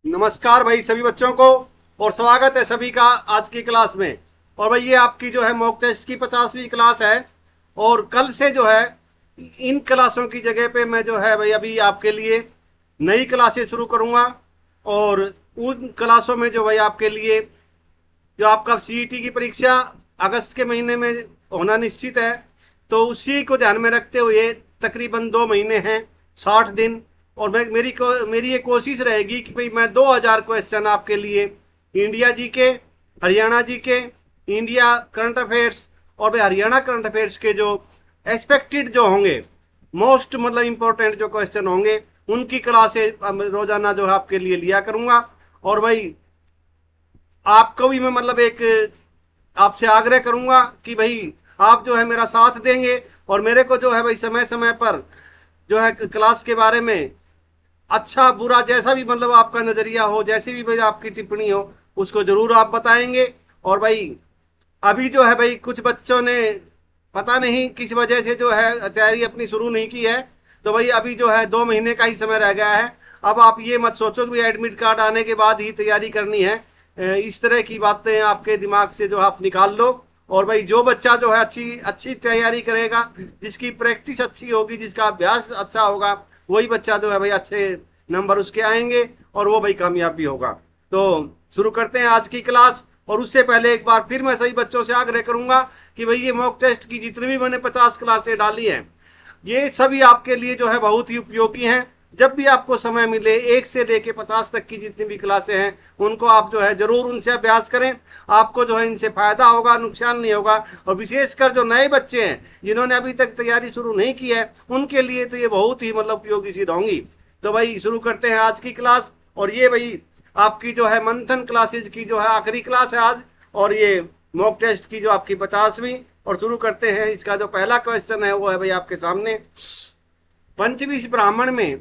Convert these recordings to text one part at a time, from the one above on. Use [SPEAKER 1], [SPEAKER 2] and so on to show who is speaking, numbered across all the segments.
[SPEAKER 1] नमस्कार भाई सभी बच्चों को। और स्वागत है सभी का आज की क्लास में। और भाई ये आपकी जो है मॉक टेस्ट की 50वीं क्लास है। और कल से जो है इन क्लासों की जगह पे मैं जो है भाई अभी आपके लिए नई क्लासें शुरू करूँगा। और उन क्लासों में जो भाई आपके लिए जो आपका सीईटी की परीक्षा अगस्त के महीने में होना निश्चित है, तो उसी को ध्यान में रखते हुए तकरीबन 2 महीने हैं, 60 दिन। और मेरी ये कोशिश रहेगी कि भाई मैं 2000 क्वेश्चन आपके लिए इंडिया जी के, हरियाणा जी के, इंडिया करंट अफेयर्स और भाई हरियाणा करंट अफेयर्स के जो एक्सपेक्टेड जो होंगे, मोस्ट मतलब इंपॉर्टेंट जो क्वेश्चन होंगे, उनकी क्लासें रोजाना जो है आपके लिए लिया करूंगा। और भाई आपको भी मैं मतलब एक आपसे आग्रह करूंगा कि भाई आप जो है मेरा साथ देंगे और मेरे को जो है भाई समय समय पर जो है क्लास के बारे में अच्छा बुरा जैसा भी मतलब आपका नजरिया हो, जैसी भी भाई आपकी टिप्पणी हो, उसको जरूर आप बताएंगे। और भाई अभी जो है भाई कुछ बच्चों ने पता नहीं किस वजह से जो है तैयारी अपनी शुरू नहीं की है, तो भाई अभी जो है 2 महीने का ही समय रह गया है। अब आप ये मत सोचो कि एडमिट कार्ड आने के बाद ही तैयारी करनी है। इस तरह की बातें आपके दिमाग से जो आप निकाल लो। और भाई जो बच्चा जो है अच्छी अच्छी तैयारी करेगा, जिसकी प्रैक्टिस अच्छी होगी, जिसका अभ्यास अच्छा होगा, वही बच्चा जो है भाई अच्छे नंबर उसके आएंगे और वो भाई कामयाब भी होगा। तो शुरू करते हैं आज की क्लास। और उससे पहले एक बार फिर मैं सभी बच्चों से आग्रह करूंगा कि भाई ये मॉक टेस्ट की जितनी भी मैंने 50 क्लासें डाली हैं, ये सभी आपके लिए जो है बहुत ही उपयोगी हैं। जब भी आपको समय मिले 1 से लेके 50 तक की जितनी भी क्लासें हैं, उनको आप जो है जरूर उनसे अभ्यास करें। आपको जो है इनसे फायदा होगा, नुकसान नहीं होगा। और विशेषकर जो नए बच्चे हैं जिन्होंने अभी तक तैयारी शुरू नहीं की है, उनके लिए तो ये बहुत ही मतलब उपयोगी सिद्ध होंगी। तो भाई शुरू करते हैं आज की क्लास। और ये भाई आपकी जो है मंथन क्लासेज की जो है आखिरी क्लास है आज। और ये मॉक टेस्ट की जो आपकी 50वीं। और शुरू करते हैं। इसका जो पहला क्वेश्चन है वो है भाई आपके सामने, पंचविश ब्राह्मण में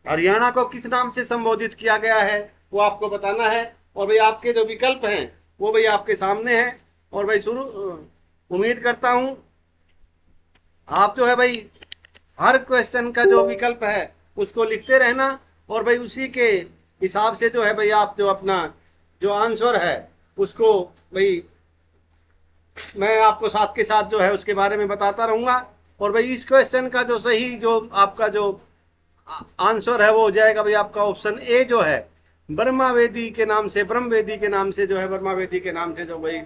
[SPEAKER 1] हरियाणा को किस नाम से संबोधित किया गया है, वो आपको बताना है। और भाई आपके जो विकल्प हैं वो भाई आपके सामने हैं। और भाई शुरू उम्मीद करता हूं आप जो है भाई हर क्वेश्चन का जो विकल्प है उसको लिखते रहना। और भाई उसी के हिसाब से जो है भाई आप जो अपना जो आंसर है उसको भाई मैं आपको साथ के साथ जो है उसके बारे में बताता रहूंगा। और भाई इस क्वेश्चन का जो सही जो आपका जो आंसर है वो हो जाएगा भाई आपका ऑप्शन ए जो है, ब्रह्मा वेदी के नाम से, ब्रह्म वेदी के नाम से जो है, ब्रह्मा वेदी के नाम से जो भाई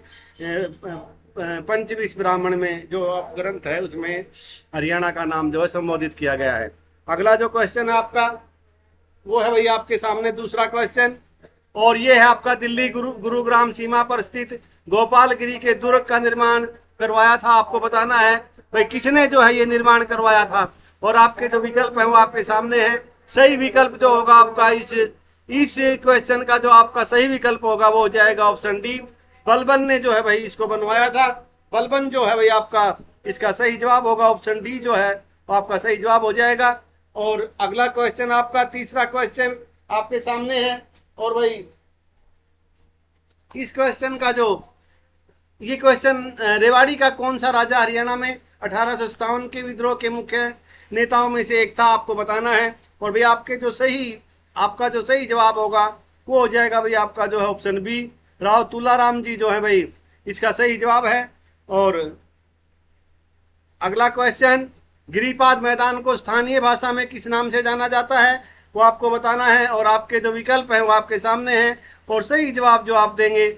[SPEAKER 1] पंचविश ब्राह्मण में जो ग्रंथ है उसमें हरियाणा का नाम जो है संबोधित किया गया है। अगला जो क्वेश्चन है आपका वो है भाई आपके सामने दूसरा क्वेश्चन। और ये है आपका दिल्ली गुरुग्राम सीमा पर स्थित गोपालगिरी के दुर्ग का निर्माण करवाया था, आपको बताना है भाई किसने जो है ये निर्माण करवाया था। और आपके जो विकल्प है वो आपके सामने है। सही विकल्प जो होगा आपका इस क्वेश्चन का जो आपका सही विकल्प होगा वो हो जाएगा ऑप्शन डी, बलबन ने जो है भाई इसको बनवाया था। बलबन जो है भाई आपका इसका सही जवाब होगा, ऑप्शन डी जो है वो आपका सही जवाब हो जाएगा। और अगला क्वेश्चन आपका तीसरा क्वेश्चन आपके सामने है। और भाई इस क्वेश्चन का जो ये क्वेश्चन, रेवाड़ी का कौन सा राजा हरियाणा में 1857 के विद्रोह के मुख्य नेताओं में से एक था, आपको बताना है। और भाई आपका जो सही जवाब होगा वो हो जाएगा भाई आपका जो है ऑप्शन बी, राव तुलाराम जी जो है भाई इसका सही जवाब है। और अगला क्वेश्चन, गिरिपाद मैदान को स्थानीय भाषा में किस नाम से जाना जाता है, वो आपको बताना है। और आपके जो विकल्प हैं वो आपके सामने हैं। और सही जवाब जो आप देंगे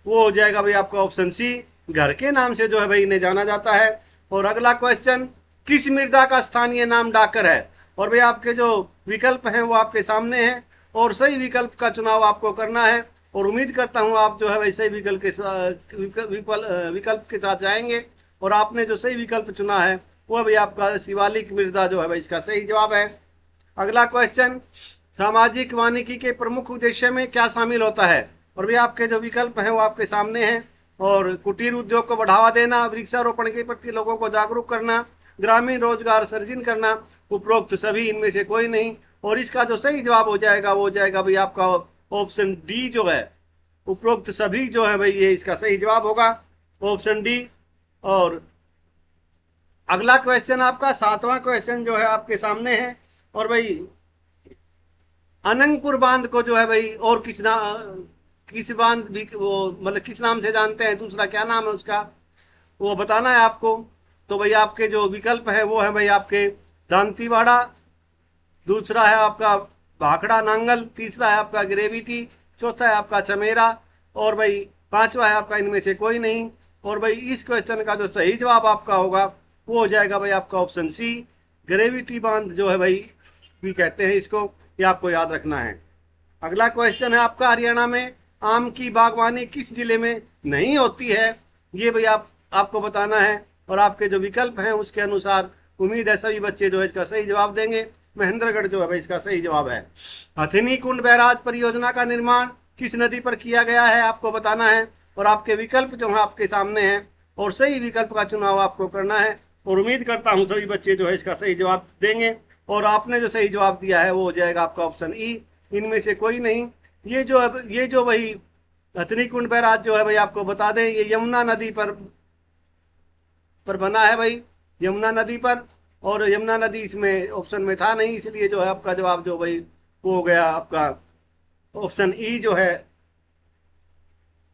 [SPEAKER 1] वो हो जाएगा भाई आपका ऑप्शन सी, घर के नाम से जो है भाई इन्हें जाना जाता है। और अगला क्वेश्चन, किस मृदा का स्थानीय नाम डाकर है। और भाई आपके जो विकल्प हैं वो आपके सामने हैं। और सही विकल्प का चुनाव आपको करना है। और उम्मीद करता हूँ आप जो है भाई सही विकल्प के साथ जाएंगे। और आपने जो सही विकल्प चुना है वो भाई आपका शिवालिक मृदा जो है भाई इसका सही जवाब है। अगला क्वेश्चन, सामाजिक वानिकी के प्रमुख उद्देश्य में क्या शामिल होता है। और भी आपके जो विकल्प हैं वो आपके सामने हैं। और कुटीर उद्योग को बढ़ावा देना, वृक्षारोपण के प्रति लोगों को जागरूक करना, ग्रामीण रोजगार सृजन करना, उपरोक्त सभी इनमें से कोई नहीं। और इसका जो सही जवाब हो जाएगा वो हो जाएगा भाई आपका ऑप्शन डी जो है, उपरोक्त सभी जो है भाई ये इसका सही जवाब होगा, ऑप्शन डी। और अगला क्वेश्चन आपका 7वां क्वेश्चन जो है आपके सामने है। और भाई अनंगपुर बांध को जो है भाई और किस बांध भी वो मतलब किस नाम से जानते हैं, दूसरा क्या नाम है उसका, वो बताना है आपको। तो भाई आपके जो विकल्प है वो है भाई आपके दांतीवाड़ा, दूसरा है आपका भाखड़ा नांगल, तीसरा है आपका ग्रेविटी, चौथा है आपका चमेरा, और भाई पांचवा है आपका इनमें से कोई नहीं। और भाई इस क्वेश्चन का जो सही जवाब आपका होगा वो हो जाएगा भाई आपका ऑप्शन सी, ग्रेविटी बांध जो है भाई भी कहते हैं इसको, ये आपको याद रखना है। अगला क्वेश्चन है आपका, हरियाणा में आम की बागवानी किस जिले में नहीं होती है, ये भाई आपको बताना है। और आपके जो विकल्प हैं उसके अनुसार उम्मीद है सभी बच्चे जो है इसका सही जवाब देंगे। महेंद्रगढ़ जो है भाई इसका सही जवाब है। हथिनी कुंड बैराज परियोजना का निर्माण किस नदी पर किया गया है आपको बताना है, और आपके विकल्प जो है आपके सामने हैं, और सही विकल्प का चुनाव आपको करना है। और उम्मीद करता हूं सभी बच्चे जो है इसका सही जवाब देंगे, और आपने जो सही जवाब दिया है वो हो जाएगा आपका ऑप्शन ई, इनमें से कोई नहीं। ये जो भाई हथिनी कुंड बैराज जो है भाई आपको बता दें, ये यमुना नदी पर बना है भाई, यमुना नदी पर। और यमुना नदी इसमें ऑप्शन में था नहीं, इसलिए जो है आपका जवाब जो भाई वो हो गया आपका ऑप्शन ई जो है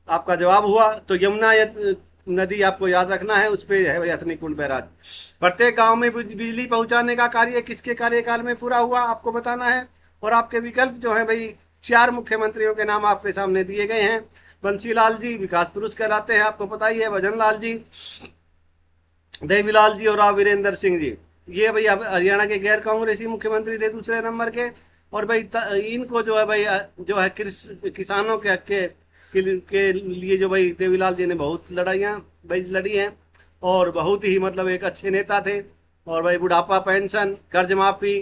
[SPEAKER 1] आपका जवाब हुआ। तो यमुना नदी आपको याद रखना है, उस पे है भाई हथिनी कुंड बैराज। प्रत्येक गांव में बिजली पहुंचाने का कार्य किसके कार्यकाल में पूरा हुआ आपको बताना है। और आपके विकल्प जो है भाई 4 मुख्यमंत्रियों के नाम आपके सामने दिए गए हैं। बंसीलाल जी विकास पुरुष कहलाते हैं, आपको पता ही है, भजन लाल जी, देवीलाल जी और राव वीरेंद्र सिंह जी, ये भाई हरियाणा के गैर कांग्रेसी मुख्यमंत्री थे दूसरे नंबर के। और भाई इनको जो है भाई जो है किसानों के हक के लिए जो भाई देवीलाल जी ने बहुत लड़ाइयाँ भाई लड़ी हैं, और बहुत ही मतलब एक अच्छे नेता थे। और भाई बुढ़ापा पेंशन, कर्ज माफी,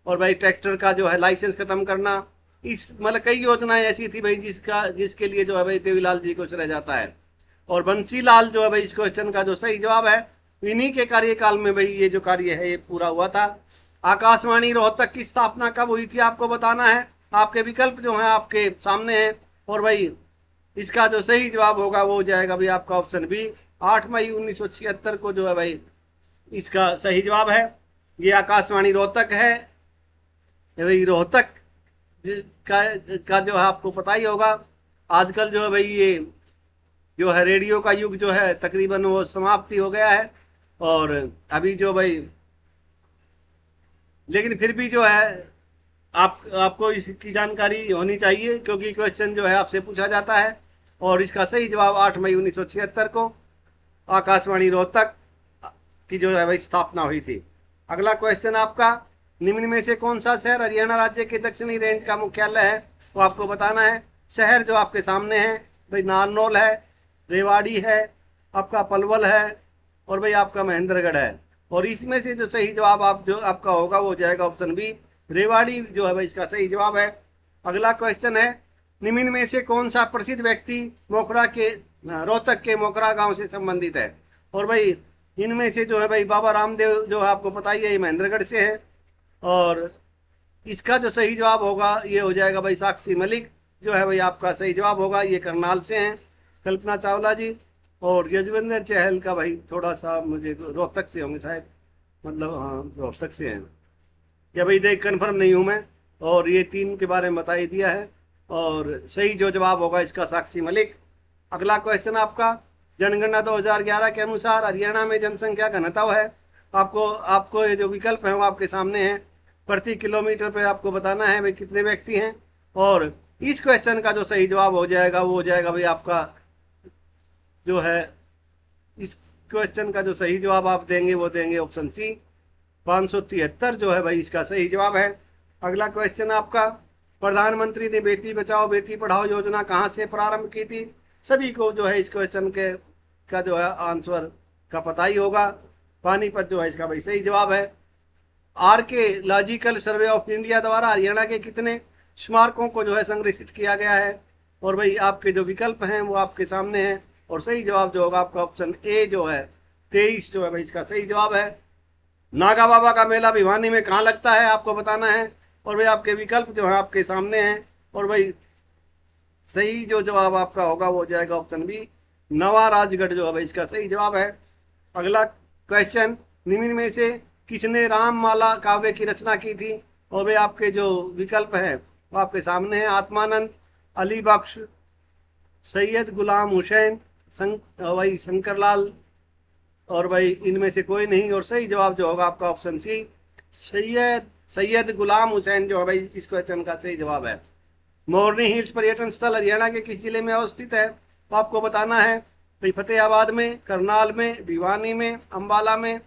[SPEAKER 1] और भाई ट्रैक्टर का जो है लाइसेंस खत्म करना, इस मतलब कई योजनाएं ऐसी थी भाई जिसके लिए जो है भाई देवीलाल जी को चला जाता है। और बंसीलाल जो है भाई इस क्वेश्चन का जो सही जवाब है, इन्हीं के कार्यकाल में भाई ये जो कार्य है ये पूरा हुआ था। आकाशवाणी रोहतक की स्थापना कब हुई थी आपको बताना है। आपके विकल्प जो है आपके सामने हैं, और भाई इसका जो सही जवाब होगा वो हो जाएगा भाई आपका ऑप्शन बी, 8 मई 1976 को जो है भाई इसका सही जवाब है। ये आकाशवाणी रोहतक है भाई, रोहतक का जो है आपको पता ही होगा। आजकल जो है भाई ये जो है रेडियो का युग जो है तकरीबन वो समाप्ति हो गया है, और अभी जो भाई लेकिन फिर भी जो है आपको इसकी जानकारी होनी चाहिए, क्योंकि क्वेश्चन जो है आपसे पूछा जाता है। और इसका सही जवाब 8 मई 1976 को आकाशवाणी रोहतक की जो है भाई स्थापना हुई थी। अगला क्वेश्चन आपका, निम्न में से कौन सा शहर हरियाणा राज्य के दक्षिणी रेंज का मुख्यालय है, वो आपको बताना है। शहर जो आपके सामने है भाई नारनौल है, रेवाड़ी है, आपका पलवल है, और भाई आपका महेंद्रगढ़ है। और इसमें से जो सही जवाब आपका होगा वो हो जाएगा ऑप्शन बी, रेवाड़ी जो है भाई इसका सही जवाब है। अगला क्वेश्चन है, निम्न में से कौन सा प्रसिद्ध व्यक्ति रोहतक के मोकरा गांव से संबंधित है। और भाई इनमें से जो है भाई बाबा रामदेव जो है आपको पता ही है ये महेंद्रगढ़ से है। और इसका जो सही जवाब होगा ये हो जाएगा भाई साक्षी मलिक जो है भाई आपका सही जवाब होगा, ये करनाल से हैं। कल्पना चावला जी और यजुवेंद्र चहल का भाई थोड़ा सा मुझे रोहतक से होंगे शायद, मतलब हाँ रोहतक से हैं या भाई देख कन्फर्म नहीं हूँ मैं। और ये 3 के बारे में बता ही दिया है, और सही जो जवाब होगा इसका साक्षी मलिक। अगला क्वेश्चन आपका, जनगणना 2011 के अनुसार हरियाणा में जनसंख्या घनत्व है। आपको ये जो विकल्प है वो आपके सामने हैं। प्रति किलोमीटर पे आपको बताना है भाई कितने व्यक्ति हैं। और इस क्वेश्चन का जो सही जवाब हो जाएगा वो हो जाएगा भाई आपका जो है, इस क्वेश्चन का जो सही जवाब आप देंगे वो देंगे ऑप्शन सी, 573 जो है भाई इसका सही जवाब है। अगला क्वेश्चन आपका, प्रधानमंत्री ने बेटी बचाओ बेटी पढ़ाओ योजना कहाँ से प्रारंभ की थी। सभी को जो है इस क्वेश्चन का जो है आंसर का पता ही होगा, पानीपत जो है इसका भाई सही जवाब है। आर्कियोलॉजिकल सर्वे ऑफ इंडिया द्वारा हरियाणा के कितने स्मारकों को जो है संरक्षित किया गया है। और भाई आपके जो विकल्प हैं वो आपके सामने हैं, और सही जवाब जो होगा आपका ऑप्शन ए जो है 23 जो है भाई इसका सही जवाब है। नागा बाबा का मेला भिवानी में कहाँ लगता है आपको बताना है। और भाई आपके विकल्प जो है आपके सामने हैं, और भाई सही जो जवाब आपका होगा वो हो जाएगा ऑप्शन बी, नवा राजगढ़ जो है भाई इसका सही जवाब है। अगला क्वेश्चन, निम्न में से किसने राममाला काव्य की रचना की थी। और भाई आपके जो विकल्प हैं वो आपके सामने है। आत्मानंद, अली बख्श, सैयद गुलाम हुसैन, भाई शंकरलाल, और भाई इनमें से कोई नहीं। और सही जवाब जो होगा आपका ऑप्शन सी, सैयद गुलाम हुसैन जो है भाई इस क्वेश्चन का सही जवाब है। मोरनी हिल्स पर्यटन स्थल हरियाणा के किस जिले में अवस्थित है? तो आपको बताना है भाई फतेहाबाद में, करनाल में, भिवानी में, अंबाला में,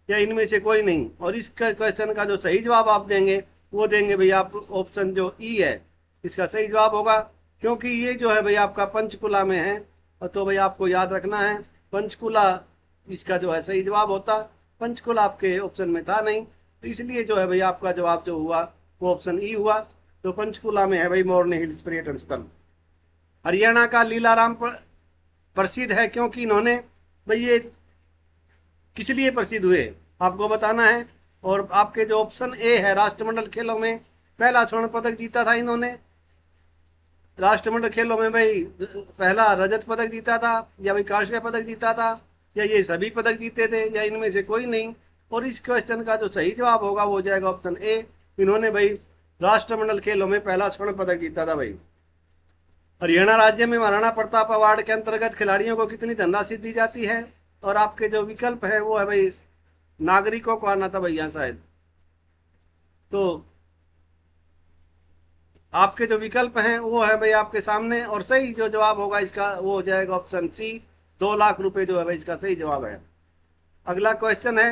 [SPEAKER 1] या इनमें से कोई नहीं। और इस क्वेश्चन का जो सही जवाब आप देंगे वो देंगे भाई आप ऑप्शन जो ई है, इसका सही जवाब होगा। क्योंकि ये जो है भाई आपका पंचकुला में है, तो भाई आपको याद रखना है पंचकुला इसका जो है सही जवाब होता। पंचकुला आपके ऑप्शन में था नहीं, तो इसलिए जो है भाई आपका जवाब जो हुआ वो ऑप्शन ई हुआ। तो पंचकुला में है भाई मोरनी हिल्स पर्यटन स्थल। हरियाणा का लीलाराम प्रसिद्ध है क्योंकि इन्होंने भाई ये किस लिए प्रसिद्ध हुए आपको बताना है। और आपके जो ऑप्शन ए है, राष्ट्रमंडल खेलों में पहला स्वर्ण पदक जीता था इन्होंने। राष्ट्रमंडल खेलों में भाई पहला रजत पदक जीता था, या भाई कांस्य पदक जीता था, या ये सभी पदक जीते थे, या इनमें से कोई नहीं। और इस क्वेश्चन का जो सही जवाब होगा वो हो जाएगा ऑप्शन ए, इन्होंने भाई राष्ट्रमंडल खेलों में पहला स्वर्ण पदक जीता था भाई। हरियाणा राज्य में महाराणा प्रताप अवार्ड के अंतर्गत खिलाड़ियों को कितनी धनराशि दी जाती है? और आपके जो विकल्प है वो है भाई, नागरिकों को आना था भैया शायद, तो आपके जो विकल्प हैं वो है भाई आपके सामने। और सही जो जवाब होगा इसका वो हो जाएगा ऑप्शन सी, 2 लाख रुपए जो है भाई इसका सही जवाब है। अगला क्वेश्चन है,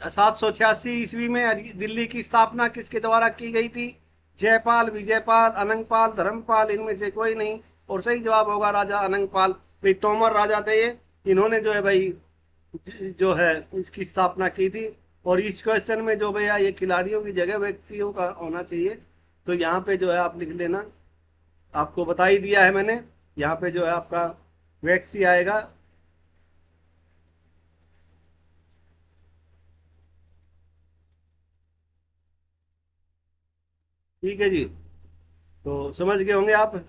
[SPEAKER 1] 786 ईस्वी में दिल्ली की स्थापना किसके द्वारा की गई थी? जयपाल, विजयपाल, अनंगपाल, धर्मपाल, इनमें से कोई नहीं। और सही जवाब होगा राजा अनंगपाल। भाई तोमर राजा थे ये, इन्होंने जो है भाई जो है इसकी स्थापना की थी। और इस क्वेश्चन में जो भैया ये खिलाड़ियों की जगह व्यक्तियों का होना चाहिए, तो यहाँ पे जो है आप लिख लेना, आपको बता ही दिया है मैंने। यहाँ पे जो है आपका व्यक्ति आएगा, ठीक है जी, तो समझ गए होंगे आप।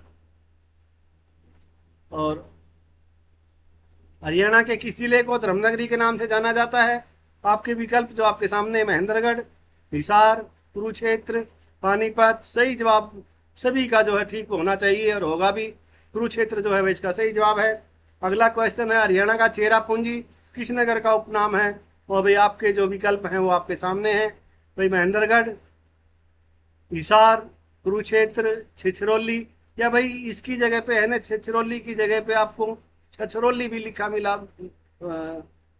[SPEAKER 1] और हरियाणा के किस जिले को धर्मनगरी के नाम से जाना जाता है? आपके विकल्प जो आपके सामने, महेंद्रगढ़, हिसार, कुरुक्षेत्र, पानीपत। सही जवाब सभी का जो है ठीक होना चाहिए और होगा भी। कुरुक्षेत्र जो है वह इसका सही जवाब है। अगला क्वेश्चन है, हरियाणा का चेरापूंजी किस नगर का उपनाम है? और भाई आपके जो विकल्प हैं वो आपके सामने हैं भाई, महेंद्रगढ़, हिसार, कुरुक्षेत्र, छिछरौली, या भाई इसकी जगह पे है ना, छिछरौली की जगह पे आपको छछरौली भी लिखा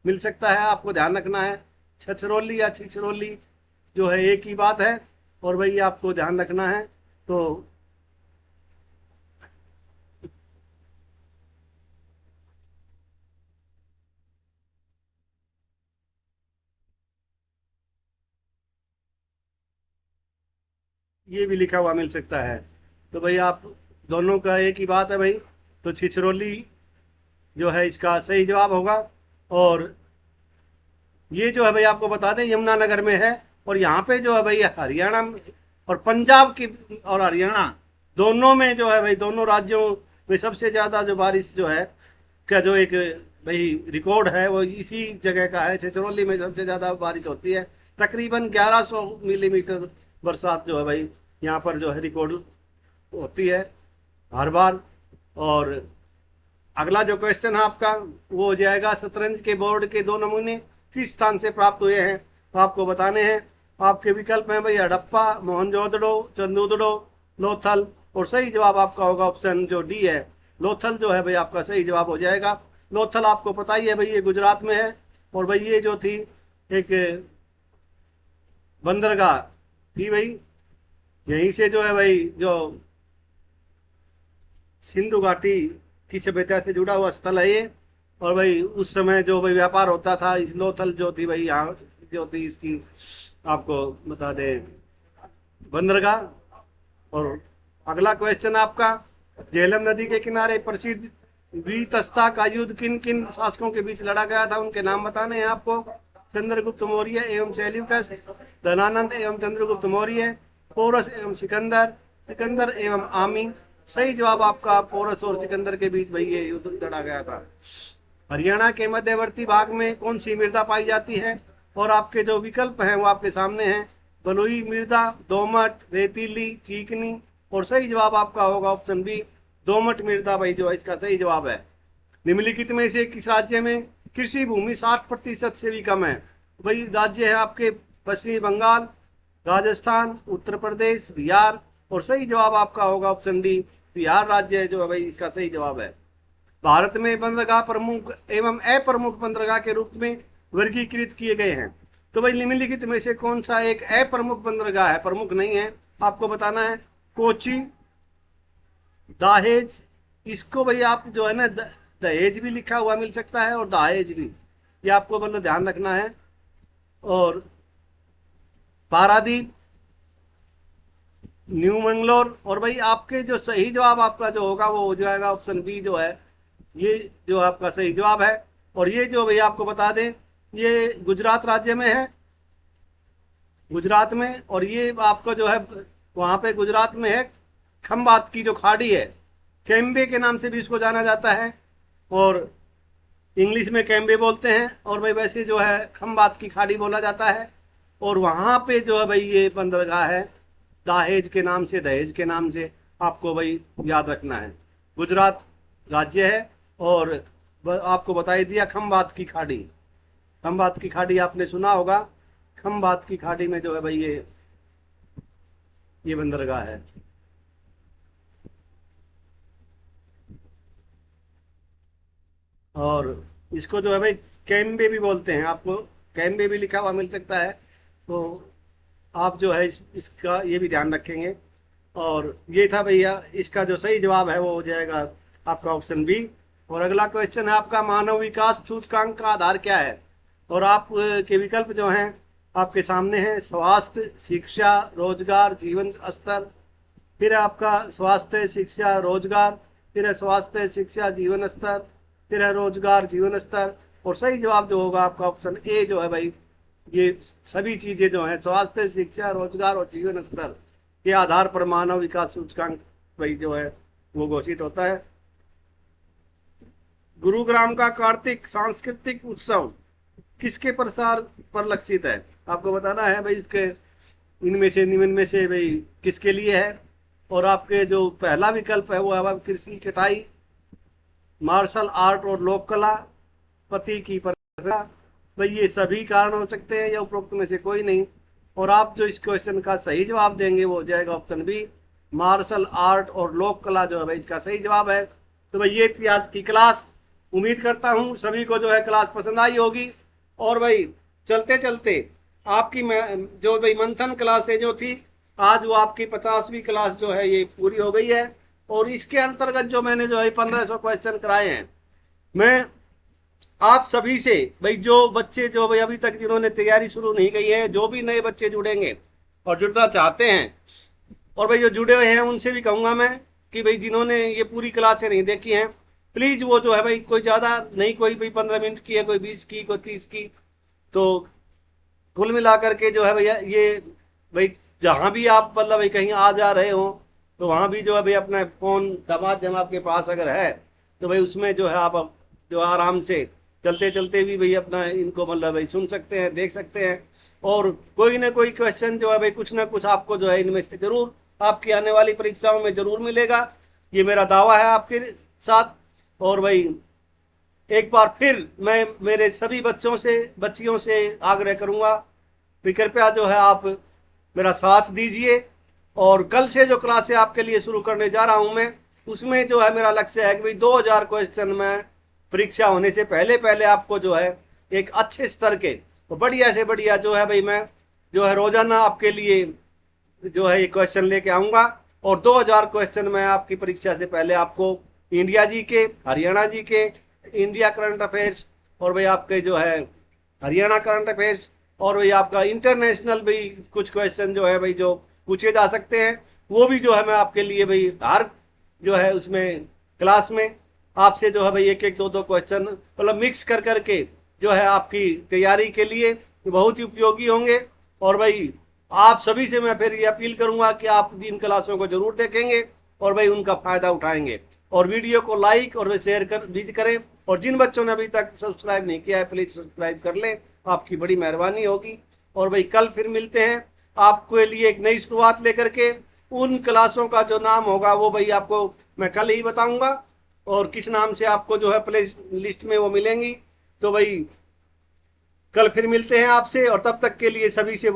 [SPEAKER 1] मिल सकता है। आपको ध्यान रखना है, छछरौली या छिछरौली जो है एक ही बात है। और भाई आपको ध्यान रखना है, तो ये भी लिखा हुआ मिल सकता है। तो भाई आप दोनों का एक ही बात है भाई, तो छिछरौली जो है इसका सही जवाब होगा। और ये जो है भाई आपको बता दें यमुनानगर में है। और यहाँ पे जो है भाई हरियाणा और पंजाब की और हरियाणा दोनों में जो है भाई, दोनों राज्यों में सबसे ज़्यादा जो बारिश जो है का जो एक भाई रिकॉर्ड है वो इसी जगह का है। छिछरौली में सबसे ज़्यादा बारिश होती है, तकरीबन 1100 मिलीमीटर बरसात जो है भाई यहाँ पर जो है रिकॉर्ड होती है हर बार। और अगला जो क्वेश्चन है आपका वो हो जाएगा, शतरंज के बोर्ड के 2 नमूने किस स्थान से प्राप्त हुए हैं? तो आपको बताने हैं। आपके विकल्प हैं भाई हड़प्पा, मोहनजोदड़ो, चंदूदड़ो, लोथल। और सही जवाब आपका होगा ऑप्शन जो डी है, लोथल जो है भाई आपका सही जवाब हो जाएगा। लोथल आपको पता ही है भाई ये गुजरात में है। और भाई ये जो थी एक बंदरगाह थी भाई, यहीं से जो है भाई जो सिंधु घाटी की सभ्यता से जुड़ा हुआ स्थल है ये। और भाई उस समय जो भाई व्यापार होता था, इस लोथल जो थी भाई यहाँ जो थी इसकी आपको बता दें बंदरगाह। और अगला क्वेश्चन आपका, झेलम नदी के किनारे प्रसिद्ध वीतस्ता का युद्ध किन किन शासकों के बीच लड़ा गया था? उनके नाम बताने हैं आपको। चंद्रगुप्त मौर्य एवं सेल्यूकस, धनानंद एवं चंद्रगुप्त मौर्य, पोरस एवं सिकंदर, सिकंदर एवं आमी। सही जवाब आपका पोरस और सिकंदर के बीच भाई ये युद्ध लड़ा गया था। हरियाणा के मध्यवर्ती भाग में कौन सी मृदा पाई जाती है? और आपके जो विकल्प हैं वो आपके सामने हैं। बलुई मृदा, दोमट, रेतीली, चिकनी। और सही जवाब आपका होगा ऑप्शन बी, दोमट मृदा भाई जो है इसका सही जवाब है। निम्नलिखित में से किस राज्य में कृषि भूमि 60% से भी कम है? भाई राज्य है आपके पश्चिमी बंगाल, राजस्थान, उत्तर प्रदेश, बिहार। और सही जवाब आपका होगा ऑप्शन डी, बिहार राज्य है जो है भाई इसका सही जवाब है। भारत में बंदरगाह प्रमुख एवं अप्रमुख बंदरगाह के रूप में वर्गीकृत किए गए हैं। तो भाई निम्नलिखित में से कौन सा एक अप्रमुख बंदरगाह है, प्रमुख नहीं है, आपको बताना है। कोची, दाहेज, इसको भाई आप जो है ना दहेज भी लिखा हुआ मिल सकता है और दाहेज भी, ये आपको मतलब ध्यान रखना है। और पारादीप, न्यू मंगलोर। और भाई आपके जो सही जवाब आपका जो होगा वो हो जाएगा ऑप्शन बी जो है, ये जो आपका सही जवाब है। और ये जो भैया आपको बता दें, ये गुजरात राज्य में है, गुजरात में। और ये आपका जो है वहाँ पे गुजरात में है, खंबात की जो खाड़ी है, कैम्बे के नाम से भी इसको जाना जाता है और इंग्लिश में कैम्बे बोलते हैं। और भाई वैसे जो है खंबात की खाड़ी बोला जाता है। और वहाँ पे जो है भाई ये बंदरगाह है दाहेज के नाम से, दहेज के नाम से, आपको भाई याद रखना है। गुजरात राज्य है। और आपको बता ही दिया खंबात की खाड़ी, खंबात की खाड़ी आपने सुना होगा, खंबात की खाड़ी में जो है भाई ये बंदरगाह है। और इसको जो है भाई कैम्बे भी बोलते हैं, आपको कैम्बे भी लिखा हुआ मिल सकता है, तो आप जो है इसका ये भी ध्यान रखेंगे। और ये था भैया, इसका जो सही जवाब है वो हो जाएगा आपका ऑप्शन बी। और अगला क्वेश्चन है आपका, मानव विकास सूचकांक का आधार क्या है? और आप के विकल्प जो हैं आपके सामने हैं, स्वास्थ्य, शिक्षा, रोजगार, जीवन स्तर। फिर आपका स्वास्थ्य, शिक्षा, रोजगार, फिर है स्वास्थ्य, शिक्षा, जीवन स्तर, फिर है रोजगार, जीवन स्तर। और सही जवाब जो होगा आपका ऑप्शन ए जो है भाई, ये सभी चीजें जो है स्वास्थ्य, शिक्षा, रोजगार और जीवन स्तर के आधार पर मानव विकास सूचकांक भाई जो है वो घोषित होता है। गुरुग्राम का कार्तिक सांस्कृतिक उत्सव किसके प्रसार पर लक्षित है? आपको बताना है भाई इसके इनमें से निम्न में से भाई किसके लिए है। और आपके जो पहला विकल्प है वो है कृषि, कटाई, मार्शल आर्ट और लोक कला, पति की परंपरा। भाई ये सभी कारण हो सकते हैं या उपरोक्त में से कोई नहीं। और आप जो इस क्वेश्चन का सही जवाब देंगे वो हो जाएगा ऑप्शन बी, मार्शल आर्ट और लोक कला जो है भाई इसका सही जवाब है। तो भाई ये थी आज की क्लास। उम्मीद करता हूँ सभी को जो है क्लास पसंद आई होगी। और भाई चलते चलते आपकी जो भाई मंथन क्लासें जो थी आज वो आपकी 50वीं क्लास जो है ये पूरी हो गई है। और इसके अंतर्गत जो मैंने जो है 1500 क्वेश्चन कराए हैं, मैं आप सभी से भाई जो बच्चे जो भाई अभी तक जिन्होंने तैयारी शुरू नहीं की है, जो भी नए बच्चे जुड़ेंगे और जुड़ना चाहते हैं, और भाई जो जुड़े हुए हैं उनसे भी कहूँगा मैं कि भाई जिन्होंने ये पूरी क्लासें नहीं देखी हैं, प्लीज़ वो जो है भाई कोई ज़्यादा नहीं, कोई भाई 15 मिनट की है, कोई 20 की, कोई 30 की, तो कुल मिला करके जो है भैया ये भाई जहाँ भी आप मतलब भाई कहीं आ जा रहे हो तो वहाँ भी जो है भाई अपना फ़ोन दमाद आपके पास अगर है तो भाई उसमें जो है आप जो आराम से चलते चलते भी भाई अपना इनको मतलब भाई सुन सकते हैं, देख सकते हैं। और कोई ना कोई क्वेश्चन जो है भाई कुछ ना कुछ आपको जो है इनमें से जरूर आपकी आने वाली परीक्षाओं में जरूर मिलेगा, ये मेरा दावा है आपके साथ। और भाई एक बार फिर मैं मेरे सभी बच्चों से बच्चियों से आग्रह करूंगा कि कृपया जो है आप मेरा साथ दीजिए। और कल से जो क्लासें आपके लिए शुरू करने जा रहा हूं मैं, उसमें जो है मेरा लक्ष्य है कि भाई 2000 क्वेश्चन में परीक्षा होने से पहले पहले आपको जो है एक अच्छे स्तर के तो बढ़िया से बढ़िया जो है भाई मैं जो है रोजाना आपके लिए जो है ये क्वेश्चन लेके आऊँगा। और 2000 क्वेश्चन में आपकी परीक्षा से पहले आपको इंडिया जी के, हरियाणा जी के, इंडिया करंट अफेयर्स, और भाई आपके जो है हरियाणा करंट अफेयर्स, और भाई आपका इंटरनेशनल भी कुछ क्वेश्चन जो है भाई जो पूछे जा सकते हैं वो भी जो है मैं आपके लिए भाई हर जो है उसमें क्लास में आपसे जो है भाई एक एक दो दो क्वेश्चन मतलब मिक्स कर करके जो है आपकी तैयारी के लिए बहुत ही उपयोगी होंगे। और भाई आप सभी से मैं फिर ये अपील करूंगा कि आप इन क्लासों को जरूर देखेंगे और भाई उनका फायदा उठाएंगे। और वीडियो को लाइक और शेयर कर दीजिए करें। और जिन बच्चों ने अभी तक सब्सक्राइब नहीं किया है प्लीज सब्सक्राइब कर लें, आपकी बड़ी मेहरबानी होगी। और भाई कल फिर मिलते हैं आपके लिए एक नई शुरुआत लेकर के। उन क्लासों का जो नाम होगा वो भाई आपको मैं कल ही बताऊंगा, और किस नाम से आपको जो है प्ले लिस्ट में वो मिलेंगी। तो भाई कल फिर मिलते हैं आपसे, और तब तक के लिए सभी से